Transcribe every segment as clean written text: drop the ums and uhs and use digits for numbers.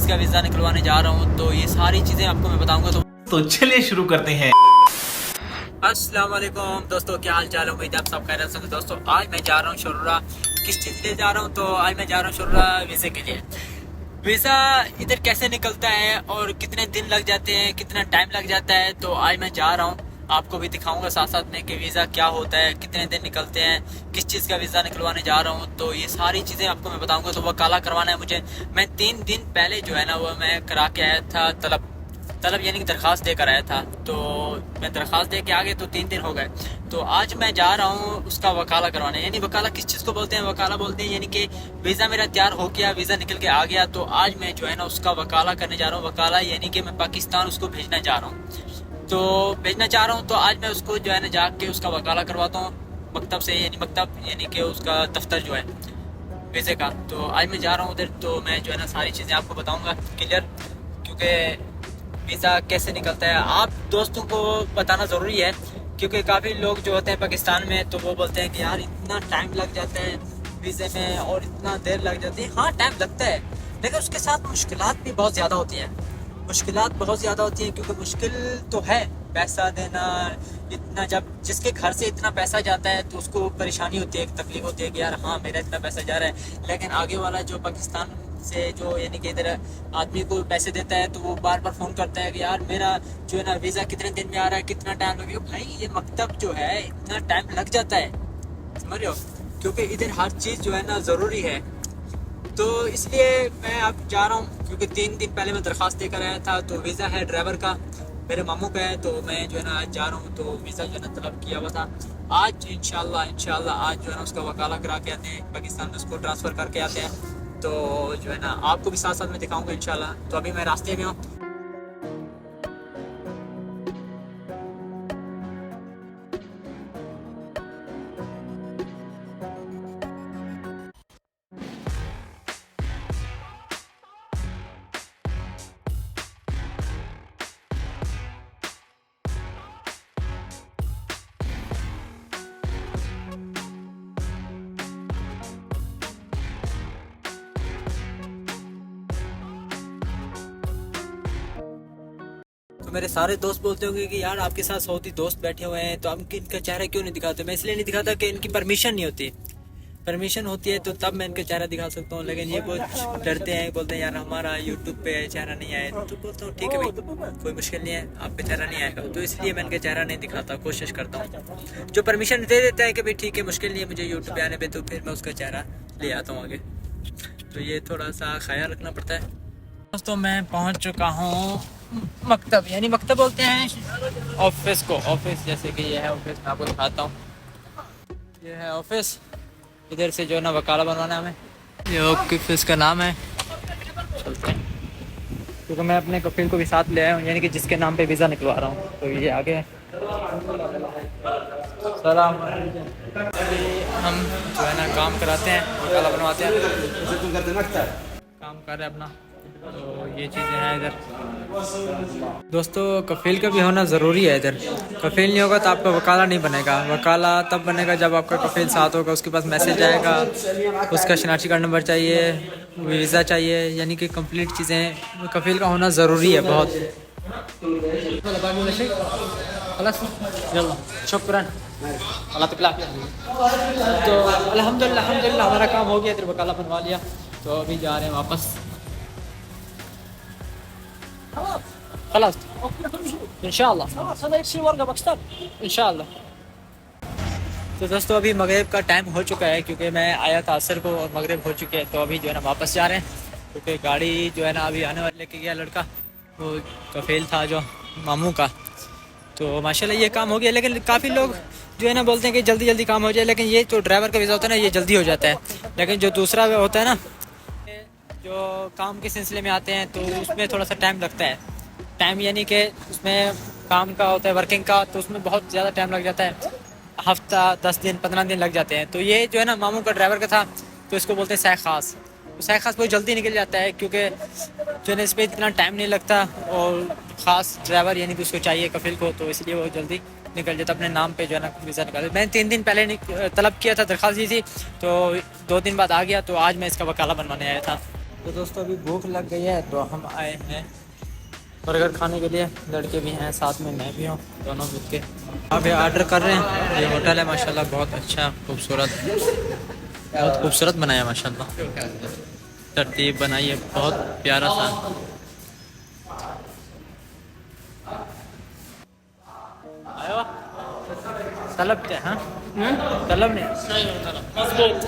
का वीज़ा निकलवाने जा रहा हूँ, तो ये सारी चीज़ें आपको मैं बताऊंगा। तो चलिए शुरू करते हैं। अस्सलाम वालेकुम दोस्तों, क्या हाल चाल है? उम्मीद है आप सब खैरियत से होंगे। दोस्तों आज मैं जा रहा हूँ शुर्रा। किस चीज़ के लिए जा रहा हूँ? तो आज मैं जा रहा हूँ शुर्रा वीज़े के लिए। वीज़ा इधर कैसे निकलता है और कितने दिन लग जाते हैं, कितना टाइम लग जाता है, तो आज मैं जा रहा हूँ, आपको भी दिखाऊंगा साथ साथ में कि वीज़ा क्या होता है, कितने दिन निकलते हैं, किस चीज़ का वीज़ा निकलवाने जा रहा हूँ। तो ये सारी चीज़ें आपको मैं बताऊंगा। तो वकाला करवाना है मुझे। मैं 3 दिन पहले जो है ना वो मैं करा के आया था, तलब यानी कि दरख्वास्त देकर आया था। तो मैं दरख्वास्त दे के आ गए तो 3 दिन हो गए। तो आज मैं जा रहा हूँ उसका वकाला करवाने। यानी वकाला किस चीज़ को बोलते हैं? वकाला बोलते हैं यानी कि वीज़ा मेरा तैयार हो गया, वीज़ा निकल के आ गया, तो आज मैं जो है ना उसका वकाला करने जा रहा हूँ। वकाला यानी कि मैं पाकिस्तान उसको भेजना जा रहा हूँ। तो भेजना चाह रहा हूँ, तो आज मैं उसको जो है ना जाके उसका वकाला करवाता हूँ मकतब से, मकतब यानी कि उसका दफ्तर जो है वीज़े का। तो आज मैं जा रहा हूँ उधर। तो मैं जो है ना सारी चीज़ें आपको बताऊँगा क्लियर, क्योंकि वीज़ा कैसे निकलता है आप दोस्तों को बताना ज़रूरी है। क्योंकि काफ़ी लोग जो होते हैं पाकिस्तान में, तो वो बोलते हैं कि यार इतना टाइम लग जाता है वीज़े में और इतना देर लग जाती है। हाँ टाइम लगता है, लेकिन उसके साथ मुश्किलात भी बहुत ज़्यादा होती हैं। मुश्किलात बहुत ज़्यादा होती हैं क्योंकि मुश्किल तो है पैसा देना। इतना जब जिसके घर से इतना पैसा जाता है तो उसको परेशानी होती है, तकलीफ होती है कि यार हाँ मेरा इतना पैसा जा रहा है। लेकिन आगे वाला जो पाकिस्तान से जो यानी कि इधर आदमी को पैसे देता है, तो वो बार बार फ़ोन करता है कि यार मेरा जो है ना वीज़ा कितने दिन में आ रहा है, कितना टाइम लगेगा। भाई ये मकतब जो है इतना टाइम लग जाता है, समझ रहे हो? क्योंकि इधर हर चीज़ जो है ना ज़रूरी है। तो इसलिए मैं अब जा रहा हूँ, क्योंकि 3 दिन पहले मैं दरख्वास्त देकर आया था। तो वीज़ा है ड्राइवर का, मेरे मामू का है। तो मैं जो है ना आज जा रहा हूँ, तो वीज़ा जो है ना तलब किया हुआ था। आज इंशाल्लाह आज जो है ना उसका वकाला करा के आते हैं, पाकिस्तान में उसको ट्रांसफ़र करके आते हैं। तो जो है ना आपको भी साथ साथ में दिखाऊंगा इंशाल्लाह। तो अभी मैं रास्ते में हूँ। तो मेरे सारे दोस्त बोलते होंगे कि यार आपके साथ सऊदी दोस्त बैठे हुए हैं, तो आप इनका चेहरा क्यों नहीं दिखाते? मैं इसलिए नहीं दिखाता कि इनकी परमिशन नहीं होती। परमिशन होती है तो तब मैं इनका चेहरा दिखा सकता हूँ। लेकिन ये कुछ डरते हैं, बोलते हैं यार हमारा यूट्यूब पे चेहरा नहीं आए। तो बोलता हूँ ठीक है भाई, कोई मुश्किल नहीं है, आपका चेहरा नहीं आएगा। तो इसलिए मैं इनका चेहरा नहीं दिखाता, कोशिश करता हूँ। जो परमिशन दे देता है कि भाई ठीक है मुश्किल नहीं है मुझे यूट्यूब पे आने पे, तो फिर मैं उसका चेहरा ले आता हूँ आगे। तो ये थोड़ा सा ख्याल रखना पड़ता है। दोस्तों मैं पहुंच चुका हूं मकतब, यानी मकतब बोलते हैं ऑफिस को। ऑफिस जैसे कि ये है ऑफिस, मैं आपको दिखाता हूं। ये है ऑफिस, इधर से जो है ना वकाला बनवाना है हमें। ये ऑफिस का नाम है। चलते हैं, क्योंकि मैं अपने कफील को भी साथ ले आया हूँ, यानी कि जिसके नाम पे वीज़ा निकलवा रहा हूँ। तो ये आगे है। सलाम। हम जो है ना काम कराते हैं, वकाला बनवाते हैं, काम कर रहे हैं अपना। तो ये चीज़ें हैं इधर। दोस्तों कफील का भी होना ज़रूरी है इधर। कफील नहीं होगा तो आपका वकाला नहीं बनेगा। वकाला तब बनेगा जब आपका कफील साथ होगा, उसके पास मैसेज आएगा, उसका शनाख्ती कार्ड नंबर चाहिए, वीज़ा चाहिए, यानी कि कंप्लीट चीज़ें कफील का होना ज़रूरी है बहुत। शुक्रान, अल्लाह तकला। तो अल्हम्दुलिल्लाह हमारा काम हो गया, इधर वकाला बनवा लिया। तो अभी जा रहे हैं वापस। खलास इंशाल्लाह इंशाल्लाह। तो दोस्तों अभी मगरिब का टाइम हो चुका है, क्योंकि मैं आया था असर को और मगरिब हो चुके हैं। तो अभी जो है ना वापस जा रहे हैं, क्योंकि गाड़ी जो है ना अभी आने वाले लेके गया लड़का, वो कफील था जो मामू का। तो माशाल्लाह ये काम हो गया। लेकिन काफ़ी लोग जो है ना बोलते हैं कि जल्दी जल्दी काम हो जाए, लेकिन ये जो ड्राइवर का वीज़ा होता है ना ये जल्दी हो जाता है। लेकिन जो दूसरा होता है ना, जो काम के सिलसिले में आते हैं, तो उसमें थोड़ा सा टाइम लगता है। टाइम यानी कि उसमें काम का होता है वर्किंग का, तो उसमें बहुत ज़्यादा टाइम लग जाता है। हफ्ता 10 दिन 15 दिन लग जाते हैं। तो ये जो है ना मामू का ड्राइवर का था, तो इसको बोलते हैं सह खास। तो सह खास बहुत जल्दी निकल जाता है, क्योंकि जो है ना इस पर इतना टाइम नहीं लगता। और ख़ास ड्राइवर यानी कि उसको चाहिए कफील को, तो इसलिए वो जल्दी निकल जाता अपने नाम पे जो है ना वीज़ा निकाल। मैंने 3 दिन पहले तलब किया था, दरख्वास्त दी थी, तो 2 दिन बाद आ गया। तो आज मैं इसका वकाला बनवाने आया था। तो दोस्तों अभी भूख लग गई है तो हम आए हैं बर्गर खाने के लिए। लड़के भी हैं साथ में, मैं भी हूँ, दोनों मिल के अभी ऑर्डर कर रहे हैं। ये होटल है माशाल्लाह, बहुत अच्छा खूबसूरत, बहुत खूबसूरत बनाया माशाल्लाह, तरतीब बनाई है, बहुत प्यारा सा। आयो तलब क्या? हाँ तलब नहीं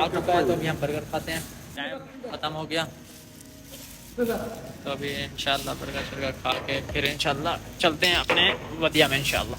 आ चुका है तो अभी हम बर्गर खाते हैं। टाइम ख़त्म हो गया तो अभी इंशाल्लाह बर्गर शर्गर खा के फिर इंशाल्लाह चलते हैं अपने वदिया में इंशाल्लाह।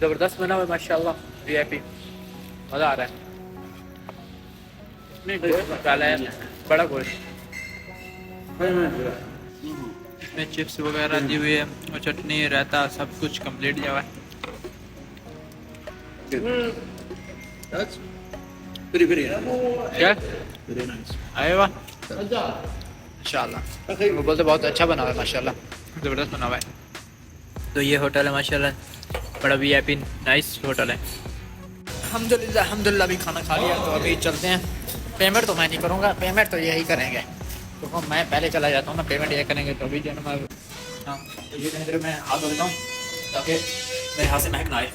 जबरदस्त बना हुआ है माशाल्लाह, वीआईपी मज़ा आ रहा है। इसमें गोश्त डाला है, बड़ा गोश्त, इसमें चिप्स वगैरह दी हुई है और चटनी रायता सब कुछ कंप्लीट दिया हुआ है। क्या आए वाह माशाल्लाह, वो बोलते बहुत अच्छा बना हुआ है माशाल्लाह, ज़बरदस्त बना हुआ है। तो ये होटल है माशाल्लाह, बड़ा वीआईपी नाइस होटल है। अल्हम्दुलिल्लाह अभी खाना खा लिया तो अभी चलते हैं। पेमेंट तो मैं नहीं करूँगा, पेमेंट तो यही करेंगे, तो मैं पहले चला जाता हूँ ना, पेमेंट ये करेंगे तो अभी जो है ना मैं हाँ तो ये देर मैं हाथ धो देता हूँ ताकि मेरे हाथ से महक ना आए।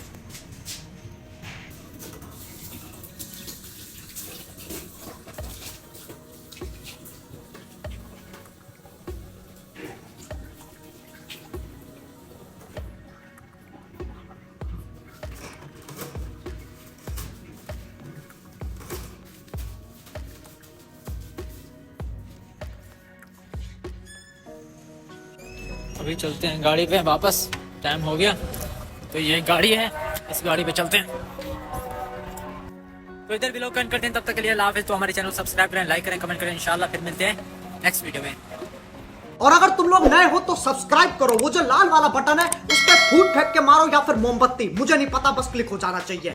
अभी चलते हैं गाड़ी पे वापस, टाइम हो गया तो ये गाड़ी है, इस गाड़ी पे चलते हैं। तो इधर भी लोग कमेंट करते हैं, तब तक के लिए अल्लाह हाफ़िज़। तो हमारे चैनल सब्सक्राइब करें, लाइक करें, कमेंट करें, इंशाल्लाह फिर मिलते हैं नेक्स्ट वीडियो में। और अगर तुम लोग नए हो तो सब्सक्राइब करो, वो जो लाल वाला बटन है उस पर फूट फेंक के मारो या फिर मोमबत्ती, मुझे नहीं पता, बस क्लिक हो जाना चाहिए।